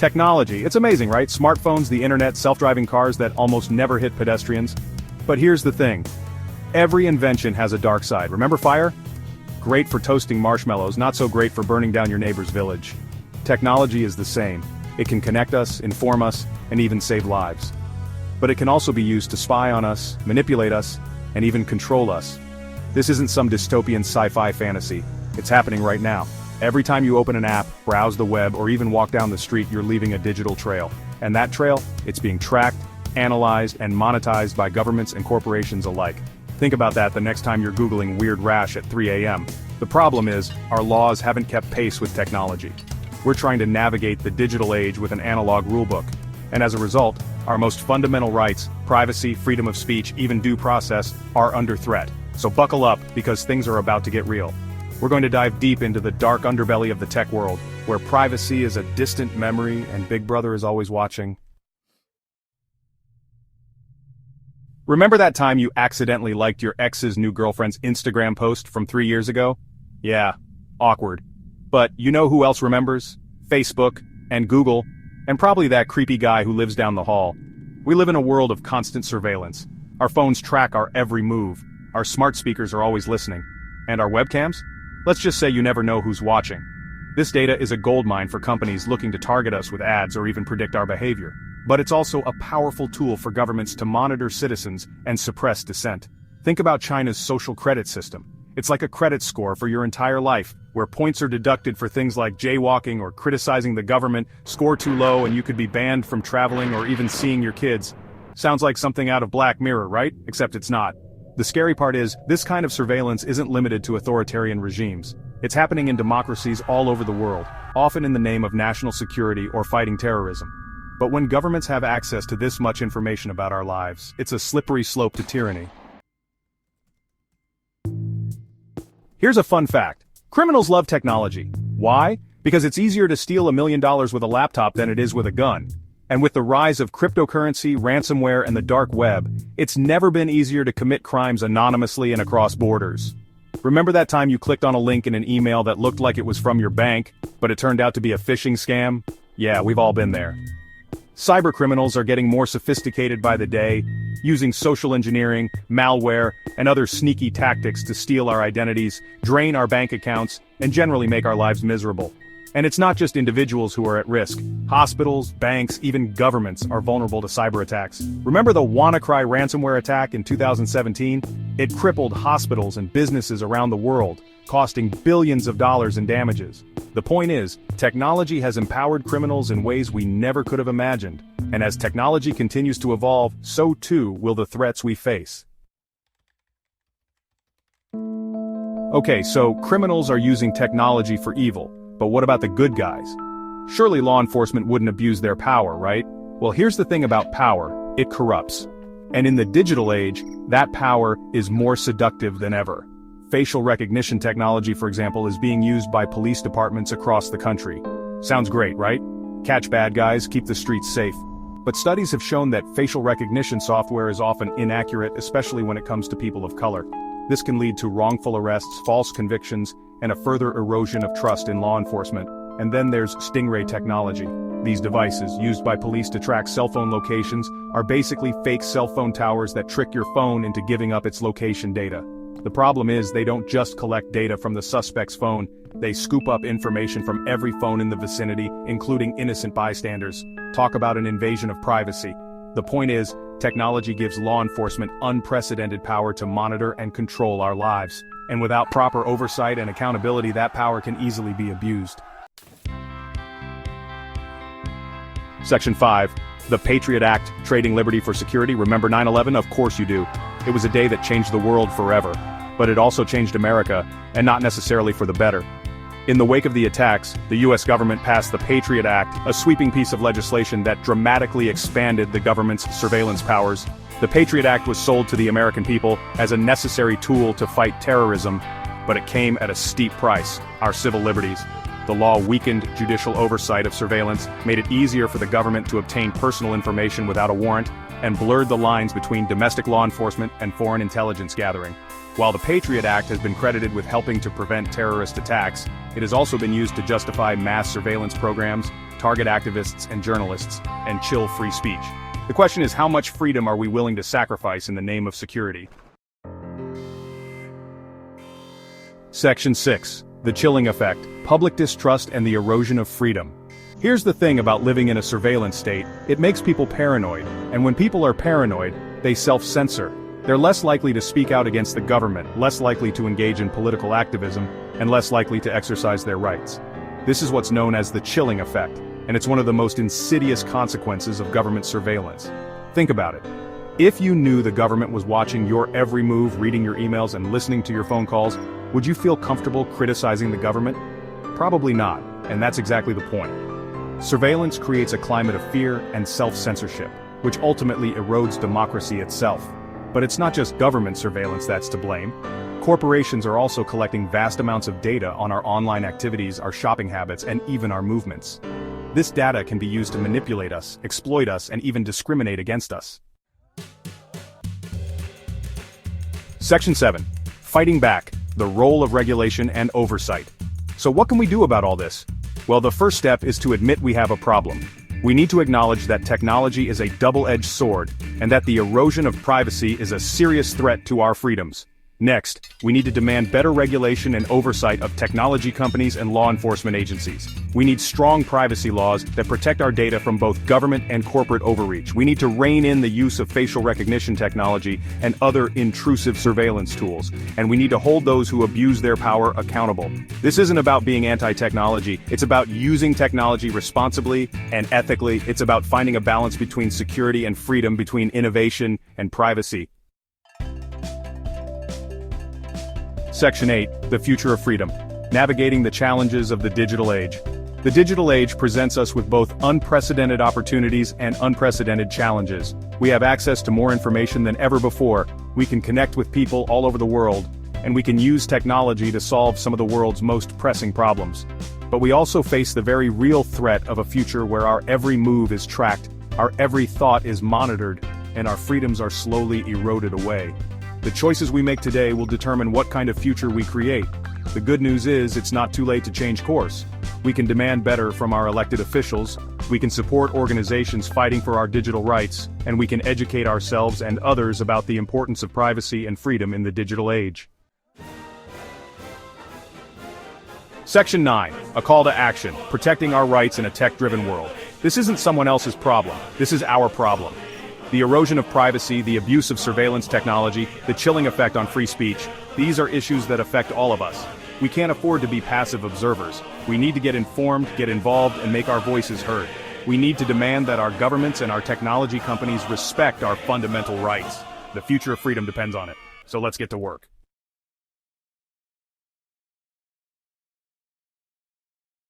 Technology, it's amazing, right? Smartphones, the internet, self-driving cars that almost never hit pedestrians. But here's the thing. Every invention has a dark side. Remember fire? Great for toasting marshmallows, not so great for burning down your neighbor's village. Technology is the same. It can connect us, inform us, and even save lives. But it can also be used to spy on us, manipulate us, and even control us. This isn't some dystopian sci-fi fantasy. It's happening right now. Every time you open an app, browse the web, or even walk down the street, you're leaving a digital trail. And that trail, it's being tracked, analyzed, and monetized by governments and corporations alike. Think about that the next time you're Googling weird rash at 3 a.m. The problem is, our laws haven't kept pace with technology. We're trying to navigate the digital age with an analog rulebook. And as a result, our most fundamental rights, privacy, freedom of speech, even due process, are under threat. So buckle up, because things are about to get real. We're going to dive deep into the dark underbelly of the tech world, where privacy is a distant memory and Big Brother is always watching. Remember that time you accidentally liked your ex's new girlfriend's Instagram post from 3 years ago? Yeah, awkward. But you know who else remembers? Facebook, and Google, and probably that creepy guy who lives down the hall. We live in a world of constant surveillance. Our phones track our every move. Our smart speakers are always listening. And our webcams? Let's just say you never know who's watching. This data is a goldmine for companies looking to target us with ads or even predict our behavior. But it's also a powerful tool for governments to monitor citizens and suppress dissent. Think about China's social credit system. It's like a credit score for your entire life, where points are deducted for things like jaywalking or criticizing the government. Score too low and you could be banned from traveling or even seeing your kids. Sounds like something out of Black Mirror, right? Except it's not. The scary part is, this kind of surveillance isn't limited to authoritarian regimes. It's happening in democracies all over the world, often in the name of national security or fighting terrorism. But when governments have access to this much information about our lives, it's a slippery slope to tyranny. Here's a fun fact. Criminals love technology. Why? Because it's easier to steal $1 million with a laptop than it is with a gun. And with the rise of cryptocurrency, ransomware, and the dark web, it's never been easier to commit crimes anonymously and across borders. Remember that time you clicked on a link in an email that looked like it was from your bank, but it turned out to be a phishing scam? Yeah, we've all been there. Cybercriminals are getting more sophisticated by the day, using social engineering, malware, and other sneaky tactics to steal our identities, drain our bank accounts, and generally make our lives miserable. And it's not just individuals who are at risk. Hospitals, banks, even governments are vulnerable to cyber attacks. Remember the WannaCry ransomware attack in 2017? It crippled hospitals and businesses around the world, costing billions of dollars in damages. The point is, technology has empowered criminals in ways we never could have imagined. And as technology continues to evolve, so too will the threats we face. Okay, so criminals are using technology for evil. But what about the good guys? Surely law enforcement wouldn't abuse their power, right? Well, here's the thing about power. It corrupts. And in the digital age, that power is more seductive than ever. Facial recognition technology, for example, is being used by police departments across the country. Sounds great, right? Catch bad guys, keep the streets safe. But studies have shown that facial recognition software is often inaccurate, especially when it comes to people of color. This can lead to wrongful arrests, false convictions, and a further erosion of trust in law enforcement. And then there's Stingray technology. These devices, used by police to track cell phone locations, are basically fake cell phone towers that trick your phone into giving up its location data. The problem is they don't just collect data from the suspect's phone, they scoop up information from every phone in the vicinity, including innocent bystanders. Talk about an invasion of privacy. The point is, technology gives law enforcement unprecedented power to monitor and control our lives. And without proper oversight and accountability, that power can easily be abused. Section 5. The Patriot Act, Trading Liberty for Security. Remember 9/11? Of course you do. It was a day that changed the world forever. But it also changed America, and not necessarily for the better. In the wake of the attacks, the US government passed the Patriot Act, a sweeping piece of legislation that dramatically expanded the government's surveillance powers. The Patriot Act was sold to the American people as a necessary tool to fight terrorism, but it came at a steep price: our civil liberties. The law weakened judicial oversight of surveillance, made it easier for the government to obtain personal information without a warrant, and blurred the lines between domestic law enforcement and foreign intelligence gathering. While the Patriot Act has been credited with helping to prevent terrorist attacks, it has also been used to justify mass surveillance programs, target activists and journalists, and chill free speech. The question is, how much freedom are we willing to sacrifice in the name of security? Section 6. The chilling effect, public distrust and the erosion of freedom. Here's the thing about living in a surveillance state, it makes people paranoid, and when people are paranoid, they self-censor. They're less likely to speak out against the government, less likely to engage in political activism, and less likely to exercise their rights. This is what's known as the chilling effect, and it's one of the most insidious consequences of government surveillance. Think about it. If you knew the government was watching your every move, reading your emails, and listening to your phone calls, would you feel comfortable criticizing the government? Probably not, and that's exactly the point. Surveillance creates a climate of fear and self-censorship, which ultimately erodes democracy itself. But it's not just government surveillance that's to blame. Corporations are also collecting vast amounts of data on our online activities, our shopping habits, and even our movements. This data can be used to manipulate us, exploit us, and even discriminate against us. Section 7. Fighting back, the role of regulation and oversight. So what can we do about all this? Well, the first step is to admit we have a problem. We need to acknowledge that technology is a double-edged sword, and that the erosion of privacy is a serious threat to our freedoms. Next, we need to demand better regulation and oversight of technology companies and law enforcement agencies. We need strong privacy laws that protect our data from both government and corporate overreach. We need to rein in the use of facial recognition technology and other intrusive surveillance tools. And we need to hold those who abuse their power accountable. This isn't about being anti-technology, it's about using technology responsibly and ethically. It's about finding a balance between security and freedom, between innovation and privacy. Section 8. The future of freedom. Navigating the challenges of the digital age. The digital age presents us with both unprecedented opportunities and unprecedented challenges. We have access to more information than ever before, we can connect with people all over the world, and we can use technology to solve some of the world's most pressing problems. But we also face the very real threat of a future where our every move is tracked, our every thought is monitored, and our freedoms are slowly eroded away. The choices we make today will determine what kind of future we create. The good news is, it's not too late to change course. We can demand better from our elected officials, we can support organizations fighting for our digital rights, and we can educate ourselves and others about the importance of privacy and freedom in the digital age. Section 9. A call to action, protecting our rights in a tech-driven world. This isn't someone else's problem, this is our problem. The erosion of privacy, the abuse of surveillance technology, the chilling effect on free speech, these are issues that affect all of us. We can't afford to be passive observers. We need to get informed, get involved, and make our voices heard. We need to demand that our governments and our technology companies respect our fundamental rights. The future of freedom depends on it. So let's get to work.